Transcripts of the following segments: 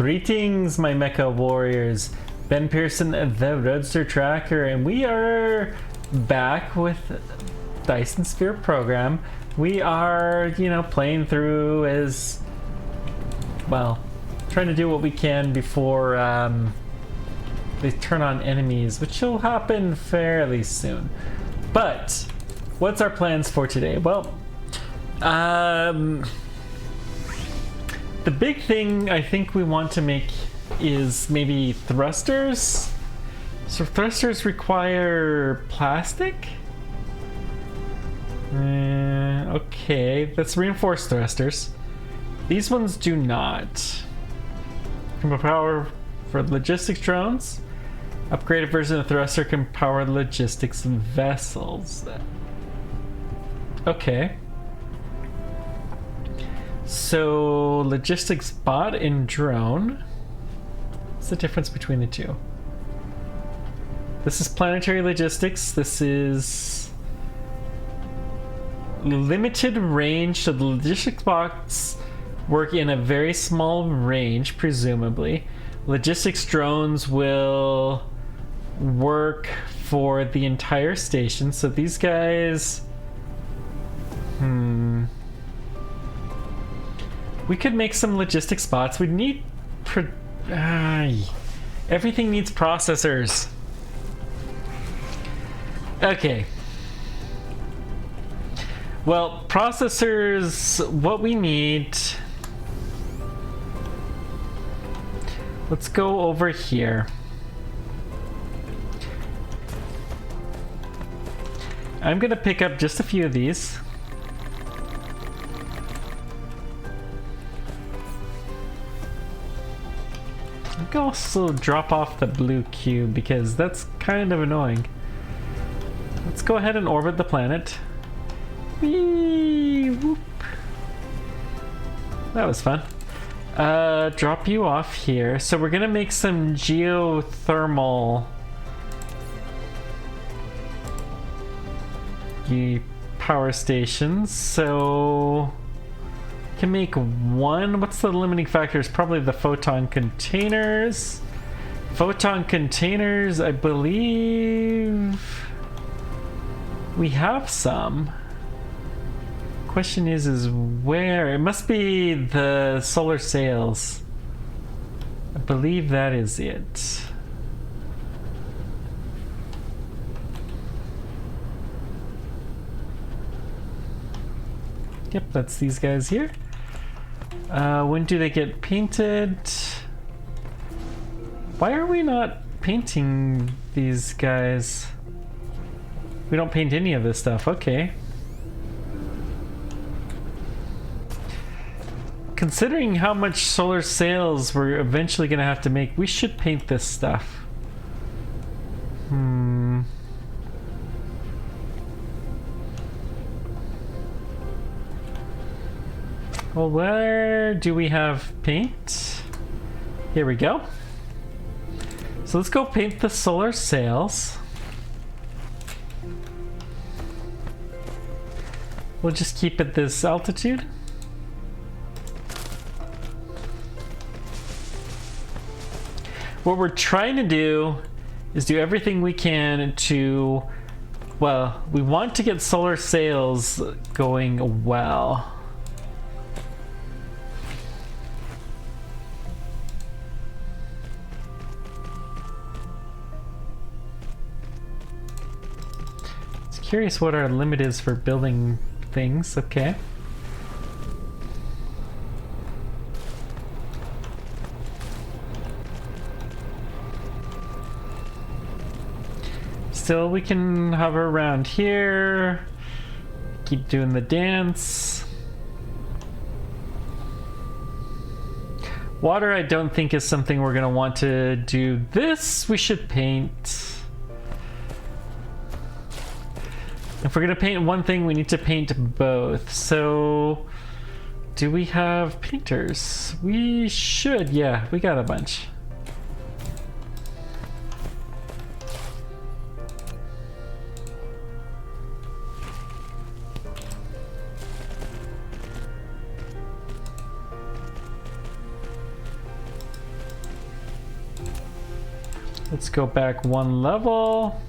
Greetings, my mecha warriors. Ben Pearson, the Roadster Tracker, and we are back with Dyson Sphere program. We are, playing through as well, trying to do what we can before they turn on enemies, which will happen fairly soon. But what's our plans for today? Well, the big thing I think we want to make is maybe thrusters. So thrusters require plastic? Okay, let's reinforce thrusters. These ones do not. Can power for logistics drones. Upgraded version of thruster can power logistics vessels. Okay. So logistics bot and drone. What's the difference between the two? This is planetary logistics. This is limited range. So the logistics bots work in a very small range, presumably. Logistics drones will work for the entire station. So these guys... We could make some logistics bots. We need... everything needs processors. Okay. Well, processors, what we need... Let's go over here. I'm gonna pick up just a few of these. I can also drop off the blue cube because that's kind of annoying. Let's go ahead and orbit the planet. Whee! Whoop. That was fun. Drop you off here. So we're gonna make some geothermal power stations. So can make one. What's the limiting factor? It's probably the photon containers. Photon containers, I believe we have some. Question is where? It must be the solar sails. I believe that is it. Yep, that's these guys here. When do they get painted? Why are we not painting these guys? We don't paint any of this stuff. Okay. Considering how much solar sails we're eventually going to have to make, we should paint this stuff. Well, where do we have paint? Here we go. So let's go paint the solar sails. We'll just keep at this altitude. What we're trying to do is do everything we can to, well, we want to get solar sails going well. Curious what our limit is for building things. Okay. Still, we can hover around here. Keep doing the dance. Water, I don't think is something we're gonna want to do. This we should paint. If we're gonna paint one thing, we need to paint both. So, do we have painters? We should, yeah, we got a bunch. Let's go back one level.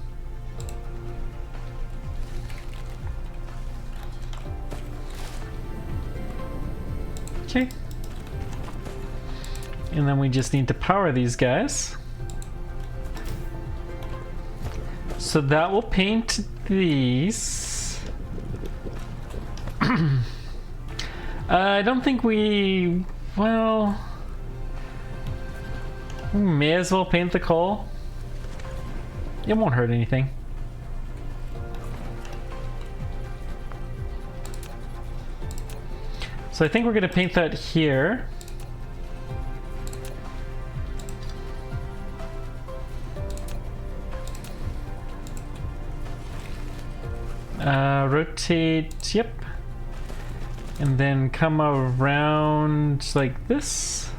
Okay. And then we just need to power these guys. So that will paint these. I don't think we... Well... We may as well paint the coal. It won't hurt anything. So I think we're going to paint that here. Rotate, yep. And then come around like this.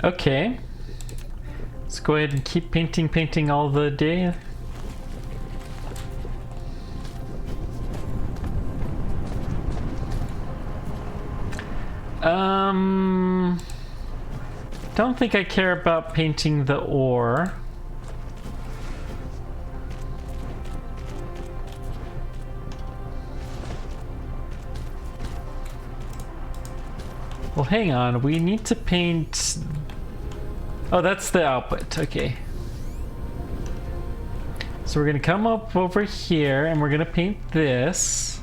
Okay. Let's go ahead and keep painting all the day. Don't think I care about painting the ore. Well, hang on. We need to paint... Oh, that's the output. Okay. So we're going to come up over here and we're going to paint this.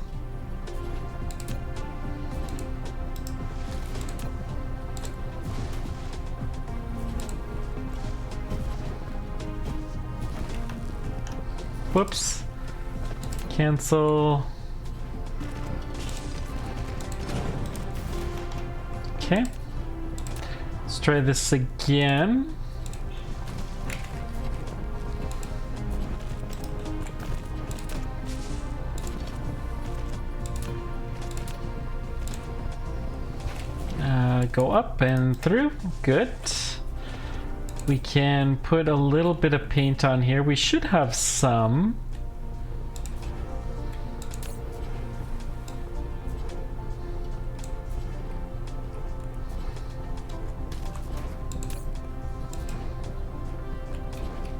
Whoops. Cancel. Okay. Let's try this again. Go up and through. Good. We can put a little bit of paint on here. We should have some.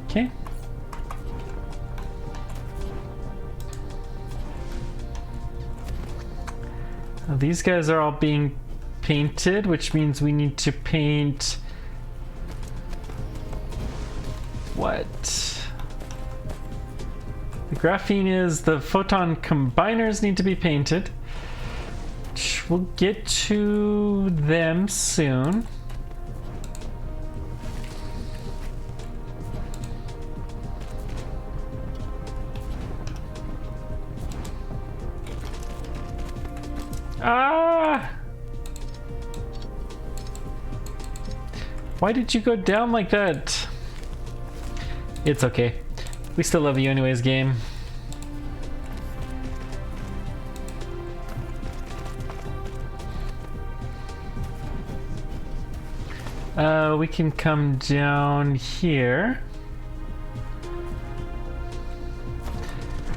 Okay. Now these guys are all being painted, which means we need to paint what? The graphene is, the photon combiners need to be painted. We'll get to them soon. Ah! Why did you go down like that? It's okay. We still love you anyways, game. We can come down here.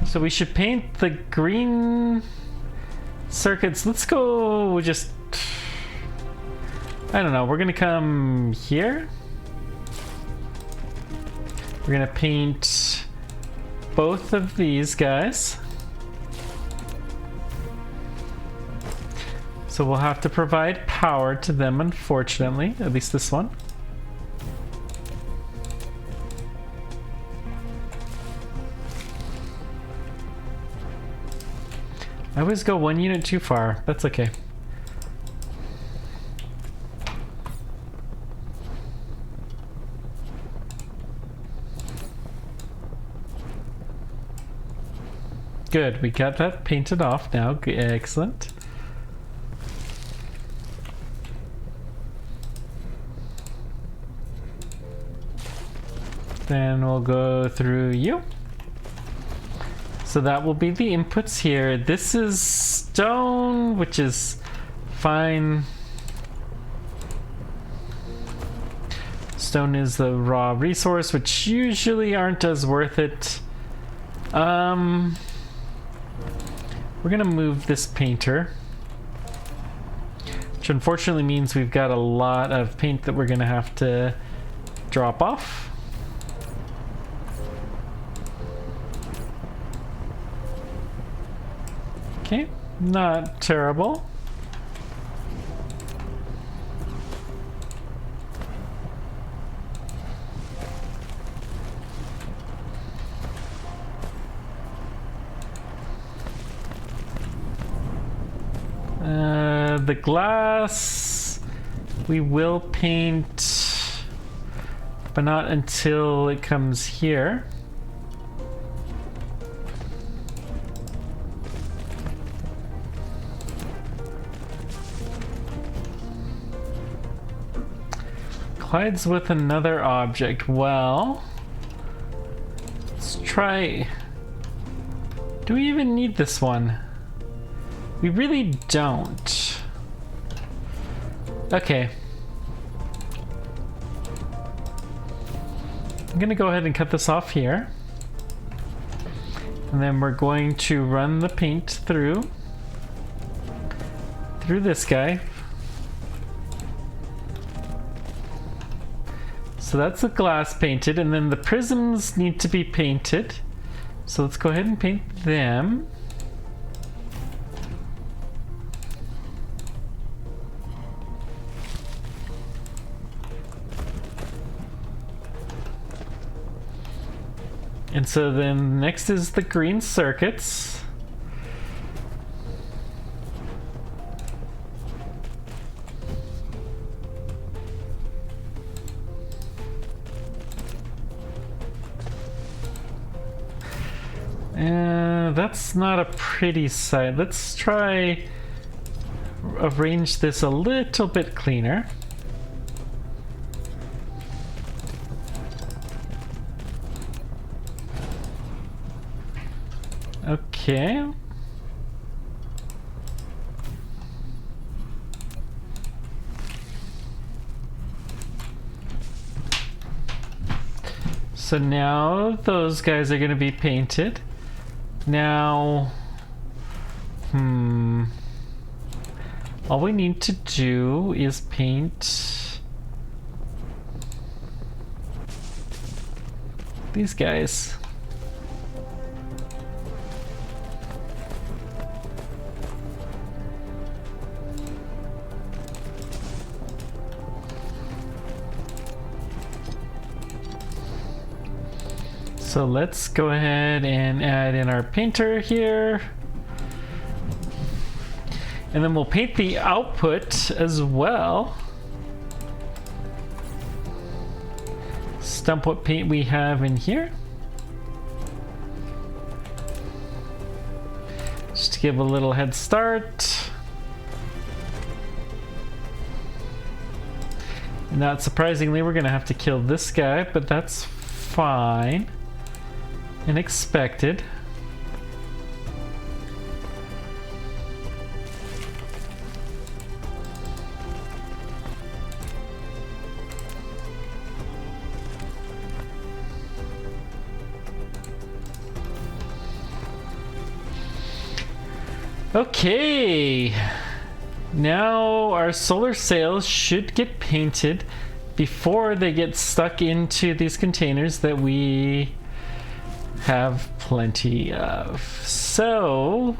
So we should paint the green circuits. Let's go just... I don't know. We're gonna come here. We're gonna paint both of these guys. So we'll have to provide power to them, unfortunately. At least this one. I always go one unit too far. That's okay. Good, we got that painted off now. Excellent. Then we'll go through you. So that will be the inputs here. This is stone, which is fine. stone is the raw resource, which usually aren't as worth it. We're gonna move this painter, which unfortunately means we've got a lot of paint that we're gonna have to drop off. Okay, not terrible. The glass we will paint, but not until it comes here. Collides with another object. Well, let's try. Do we even need this one? We really don't. Okay. I'm gonna go ahead and cut this off here. And then we're going to run the paint through this guy. So that's the glass painted, and then the prisms need to be painted. So let's go ahead and paint them. And so then next is the green circuits. That's not a pretty sight. Let's try arrange this a little bit cleaner. Okay. So now those guys are going to be painted. Now, all we need to do is paint these guys. So let's go ahead and add in our painter here. And then we'll paint the output as well. Stump what paint we have in here. Just to give a little head start. Not surprisingly, we're gonna have to kill this guy, but that's fine. And expected. Okay, now our solar sails should get painted before they get stuck into these containers that we have plenty of. So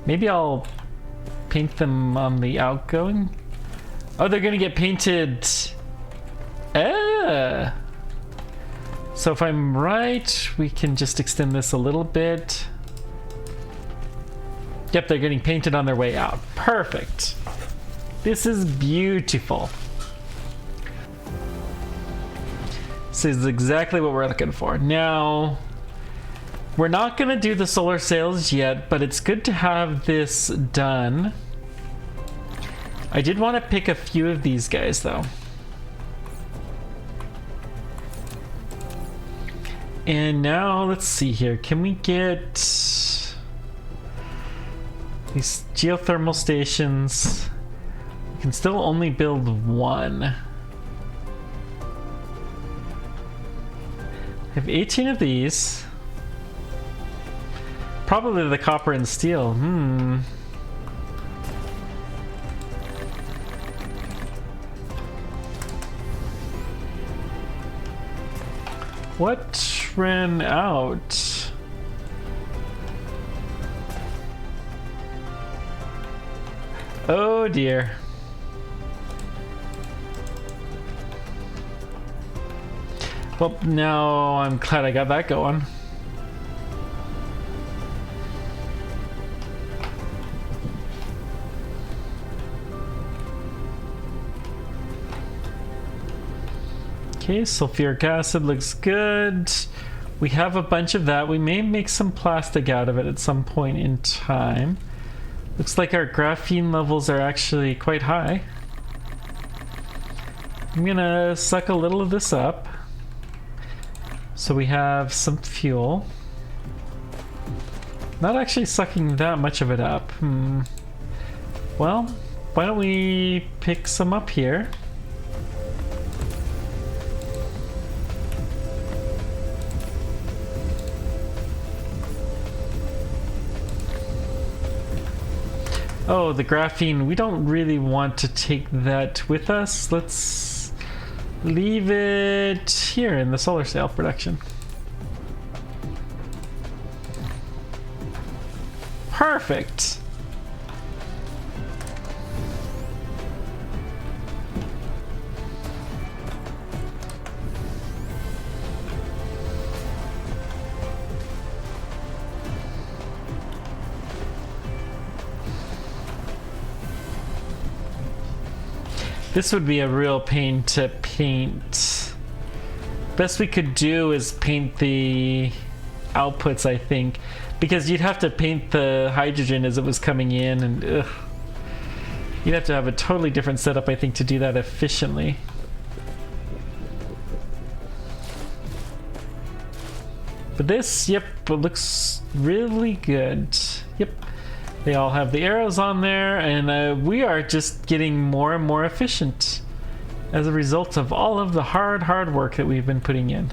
maybe I'll paint them on the outgoing. Oh, they're gonna get painted. So if I'm right, we can just extend this a little bit. Yep, they're getting painted on their way out. Perfect. This is beautiful. This is exactly what we're looking for. Now, we're not going to do the solar sails yet, but it's good to have this done. I did want to pick a few of these guys, though. And now, let's see here. Can we get these geothermal stations We can still only build one. I have 18 of these. Probably the copper and steel. What ran out? Oh dear. Well, now I'm glad I got that going. Okay, sulfuric acid looks good. We have a bunch of that. We may make some plastic out of it at some point in time. Looks like our graphene levels are actually quite high. I'm gonna suck a little of this up. So we have some fuel. Not actually sucking that much of it up. Well, why don't we pick some up here? Oh, the graphene, we don't really want to take that with us. Let's leave it here in the solar sail production. Perfect. This would be a real pain to paint. Best we could do is paint the outputs, I think, because you'd have to paint the hydrogen as it was coming in, and you'd have to have a totally different setup, I think, to do that efficiently. But this, yep, it looks really good. Yep. They all have the arrows on there, and we are just getting more and more efficient as a result of all of the hard work that we've been putting in.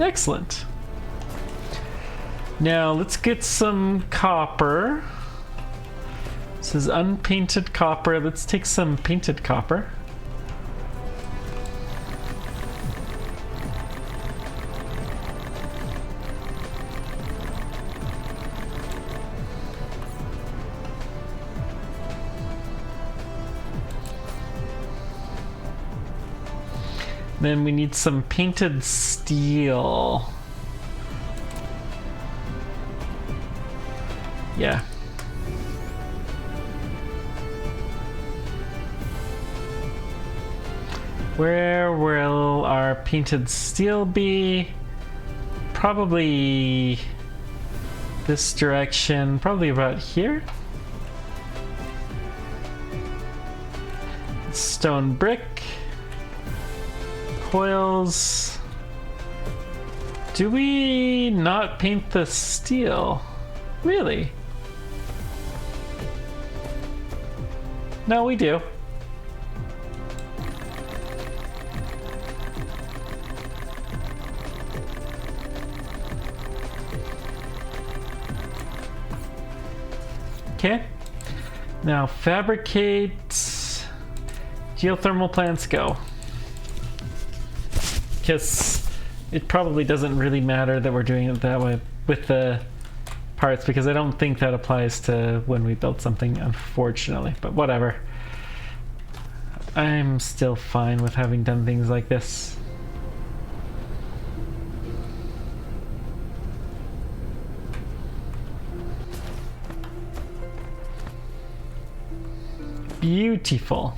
Excellent. Now let's get some copper. This is unpainted copper. Let's take some painted copper. Then we need some painted steel. Yeah. Where will our painted steel be? Probably this direction, probably about here. Stone brick. Coils. Do we not paint the steel? Really? No, we do. Okay. Now fabricate. Geothermal plants, go. Because it probably doesn't really matter that we're doing it that way with the parts, because I don't think that applies to when we build something, unfortunately, but whatever. I'm still fine with having done things like this. Beautiful.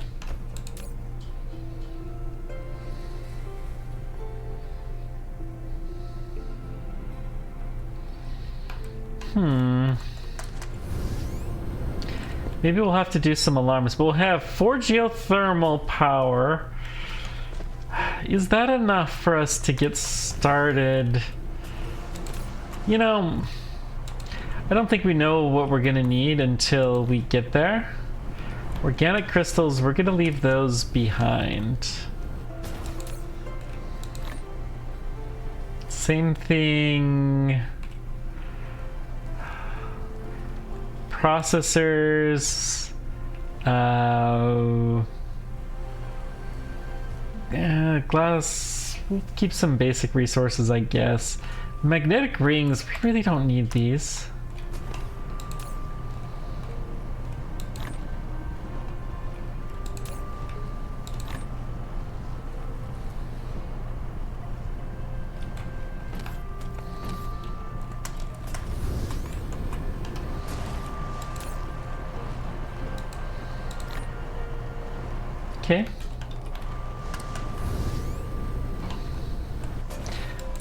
Maybe we'll have to do some alarms. We'll have 4 geothermal power. Is that enough for us to get started? You know, I don't think we know what we're gonna need until we get there. Organic crystals, we're gonna leave those behind. Same thing. Processors. Yeah, glass. We'll keep some basic resources, I guess. Magnetic rings, we really don't need these. Okay.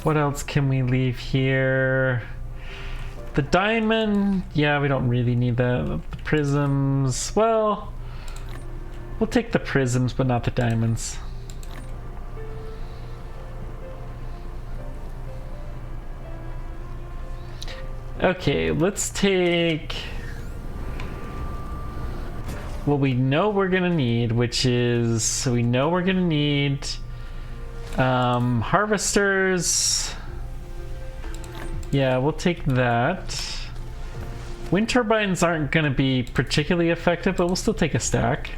What else can we leave here? The diamond, yeah, we don't really need that. The prisms, well, we'll take the prisms, but not the diamonds. Okay, let's take what we know we're gonna need, which is, we know we're gonna need harvesters. Yeah, we'll take that. Wind turbines aren't gonna be particularly effective, but we'll still take a stack.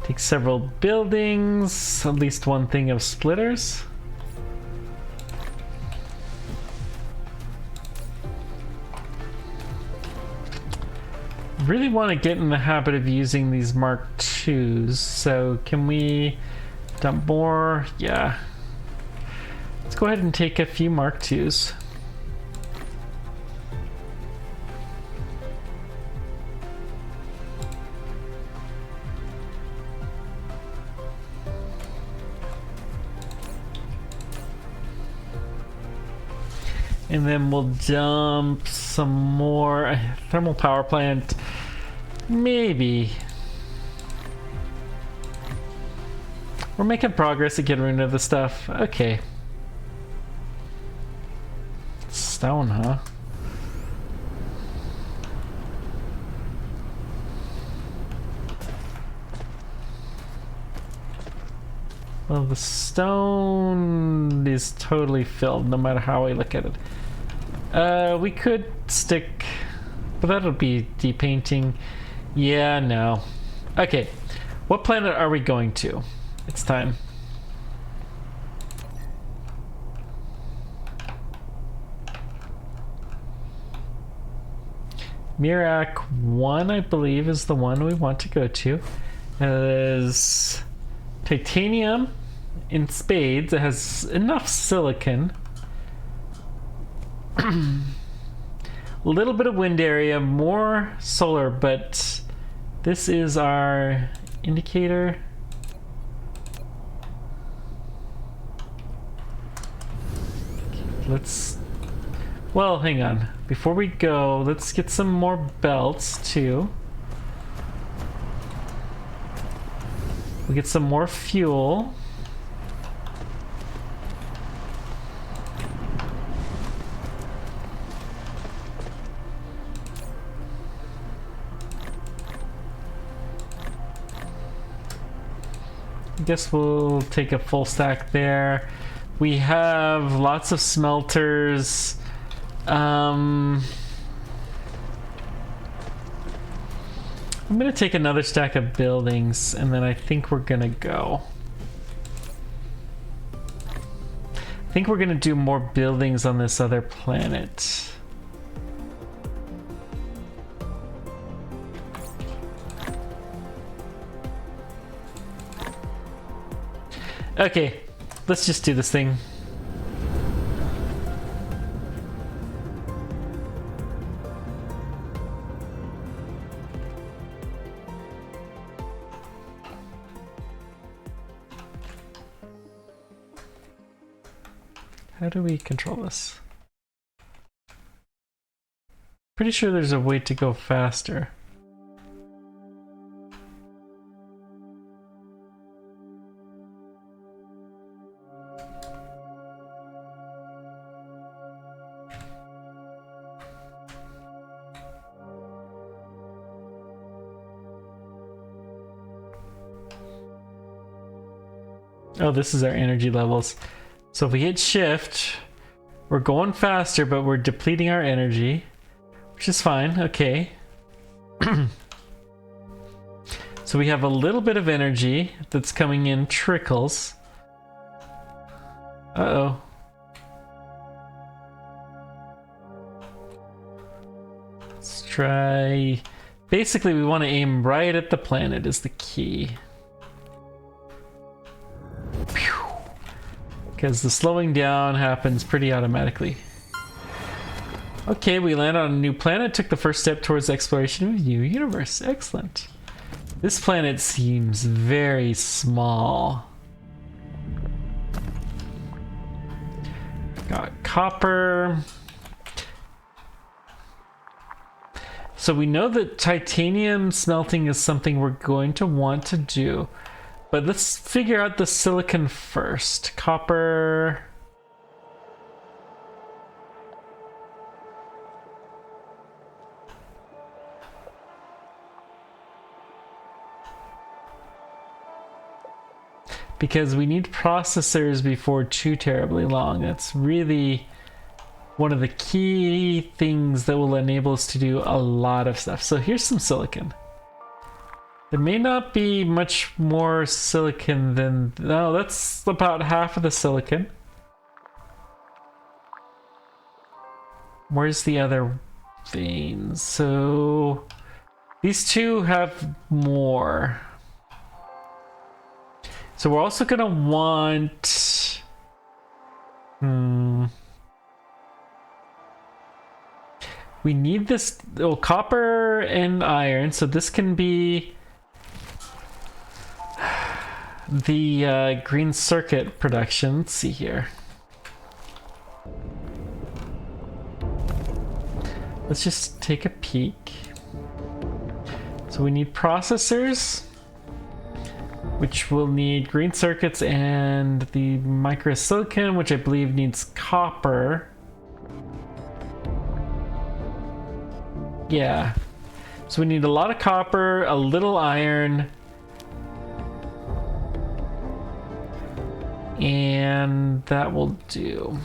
Take several buildings, at least one thing of splitters. Really want to get in the habit of using these Mark IIs, so can we dump more? Yeah. Let's go ahead and take a few Mark IIs. And then we'll dump some more thermal power plant. Maybe. We're making progress at getting rid of the stuff. Okay. Stone, huh? Well, the stone is totally filled, no matter how I look at it. We could stick, but that'll be depainting. Yeah, no. Okay, what planet are we going to? It's time. Mirak 1, I believe, is the one we want to go to. It is titanium in spades. It has enough silicon. A little bit of wind area, more solar, but this is our indicator. Let's, well, hang on. Before we go, let's get some more belts too. We get some more fuel. I guess we'll take a full stack there. We have lots of smelters. I'm gonna take another stack of buildings, and then I think we're gonna go. I think we're gonna do more buildings on this other planet. Okay, let's just do this thing. How do we control this? Pretty sure there's a way to go faster. Oh, this is our energy levels. So if we hit shift, we're going faster, but we're depleting our energy, which is fine. Okay. So we have a little bit of energy that's coming in trickles. Uh-oh. Let's try... Basically, we want to aim right at the planet is the key. Because the slowing down happens pretty automatically. Okay, we landed on a new planet, took the first step towards exploration of a new universe. Excellent. This planet seems very small. Got copper. So we know that titanium smelting is something we're going to want to do. But let's figure out the silicon first. Copper. Because we need processors before too terribly long. That's really one of the key things that will enable us to do a lot of stuff. So here's some silicon. There may not be much more silicon than... No, that's about half of the silicon. Where's the other veins? So these two have more. So we're also gonna want... We need this... Oh, copper and iron. So this can be... the green circuit production. Let's see here. Let's just take a peek. So we need processors, which will need green circuits, and the microsilicon, which I believe needs copper. Yeah. So we need a lot of copper, a little iron, and that will do.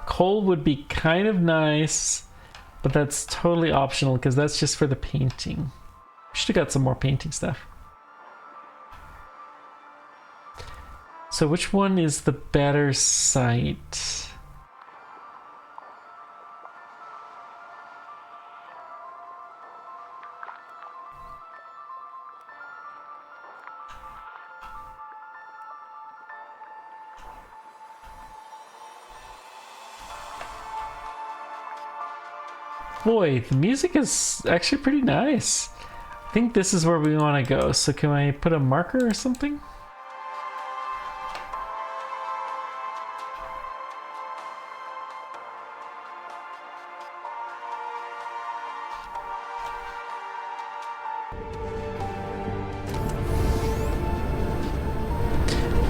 Coal would be kind of nice, but that's totally optional because that's just for the painting. We should have got some more painting stuff. So which one is the better site? Boy, the music is actually pretty nice. I think this is where we want to go. So can I put a marker or something?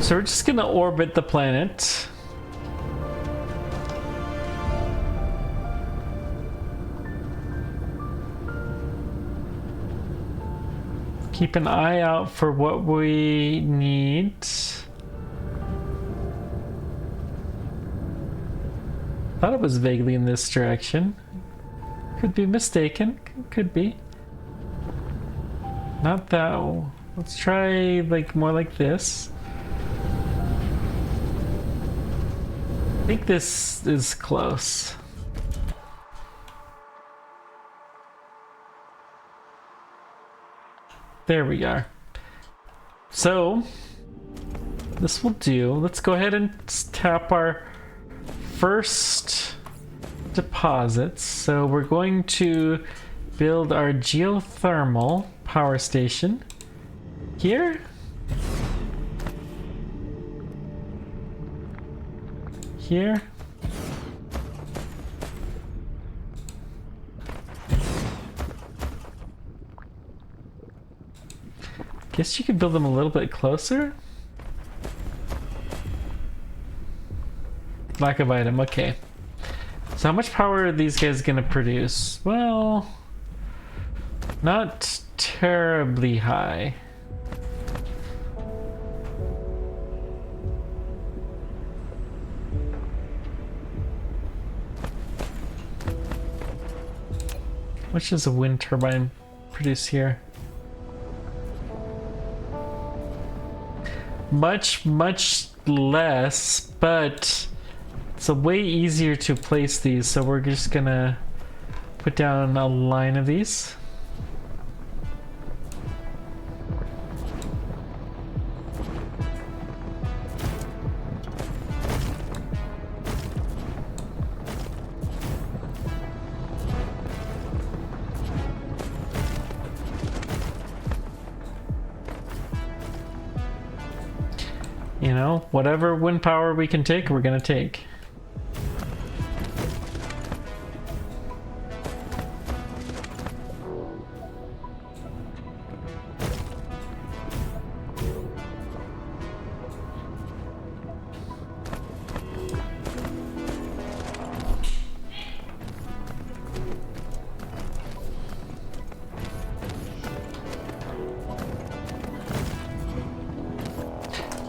So we're just gonna orbit the planet. Keep an eye out for what we need. Thought it was vaguely in this direction. Could be mistaken. Could be. Not that. Let's try like more like this. I think this is close. There we are. So this will do. Let's go ahead and tap our first deposits. So we're going to build our geothermal power station here. Here. Guess you could build them a little bit closer. Lack of item, okay. So how much power are these guys gonna produce? Well, not terribly high. much does a wind turbine produce here? Much less, but it's a way easier to place these, so we're just gonna put down a line of these. You know, whatever wind power we can take, we're gonna take.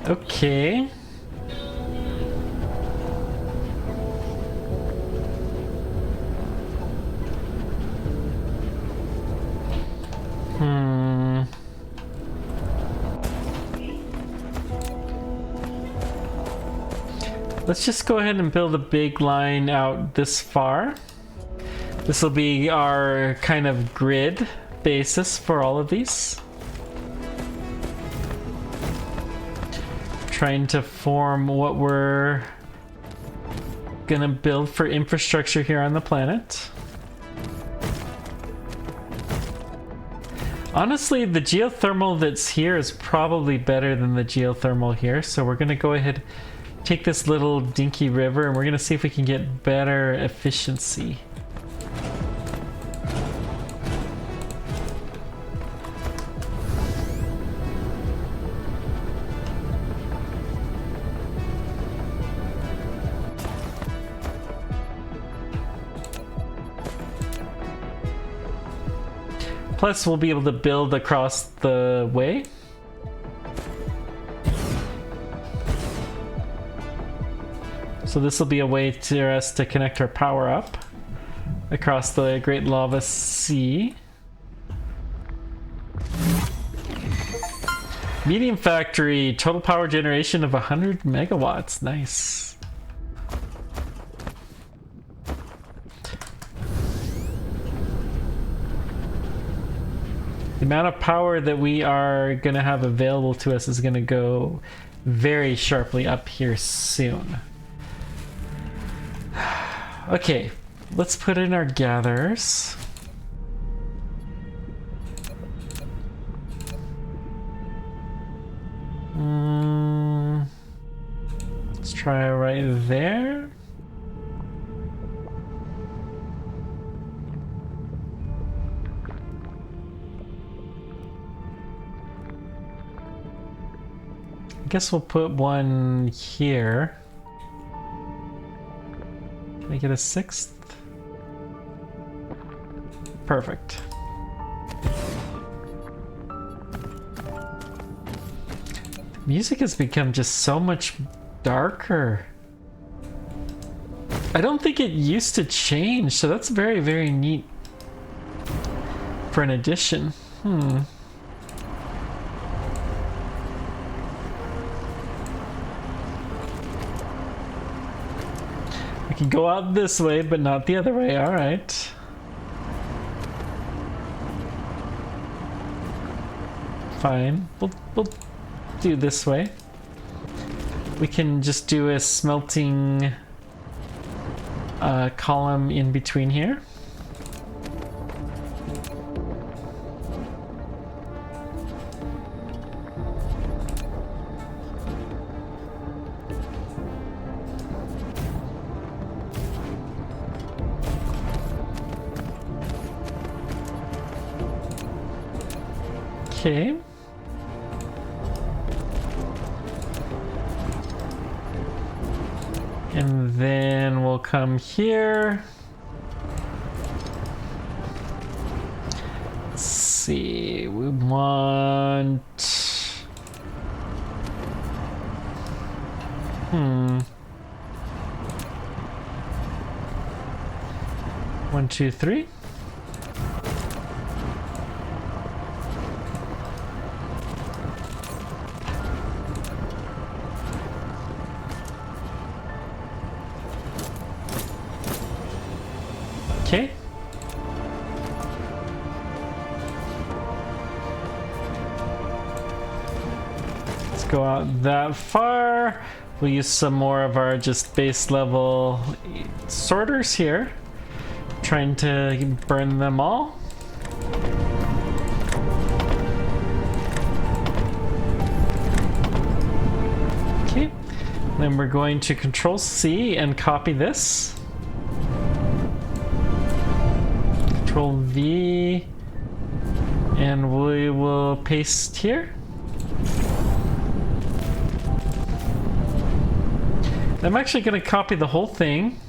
Okay. Let's just go ahead and build a big line out this far. This will be our kind of grid basis for all of these. Trying to form what we're gonna build for infrastructure here on the planet. Honestly, the geothermal that's here is probably better than the geothermal here, so we're gonna go ahead, take this little dinky river, and we're gonna see if we can get better efficiency. Plus, we'll be able to build across the way. So this will be a way for us to connect our power up across the Great Lava Sea. Medium factory, total power generation of 100 megawatts. Nice. The amount of power that we are going to have available to us is going to go very sharply up here soon. Okay, let's put in our gatherers. Let's try right there. I guess we'll put one here. Can I get a sixth? Perfect. Music has become just so much darker. I don't think it used to change, so that's very, very neat for an addition. We can go out this way, but not the other way. All right. Fine. We'll do this way. We can just do a smelting column in between here. Okay. And then we'll come here. Let's see, we want... 1, 2, 3. Okay. Let's go out that far. We'll use some more of our just base level sorters here. Trying to burn them all. Okay. Then we're going to Control C and copy this. Control V. And we will paste here. I'm actually going to copy the whole thing.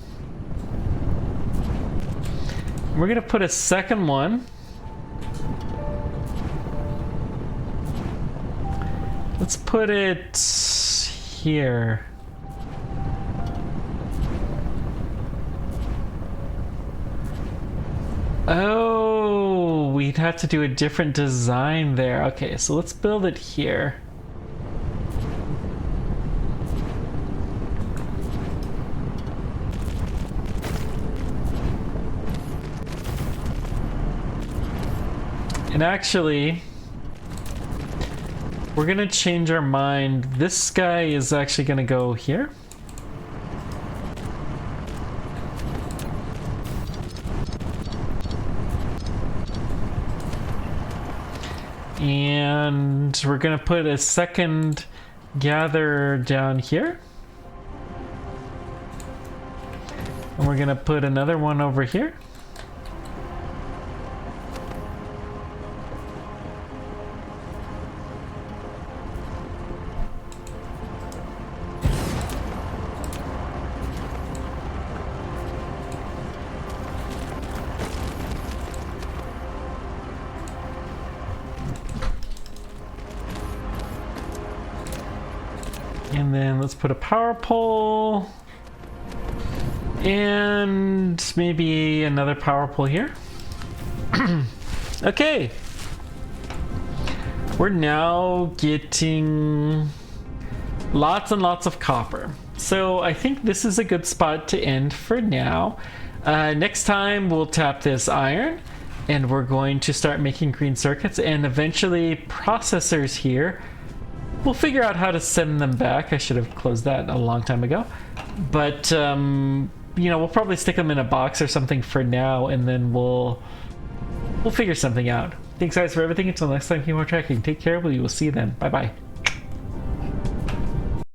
We're going to put a second one. Let's put it here. Oh, we'd have to do a different design there. Okay, so let's build it here. And actually, we're gonna change our mind. This guy is actually gonna go here. And we're gonna put a second gather down here. And we're gonna put another one over here. And then let's put a power pole and maybe another power pole here. Okay. We're now getting lots and lots of copper. So I think this is a good spot to end for now. Next time we'll tap this iron and we're going to start making green circuits and eventually processors here. We'll figure out how to send them back. I should have closed that a long time ago. But, you know, we'll probably stick them in a box or something for now, and then we'll figure something out. Thanks, guys, for everything. Until next time, keep on tracking. Take care. We will see you then. Bye-bye.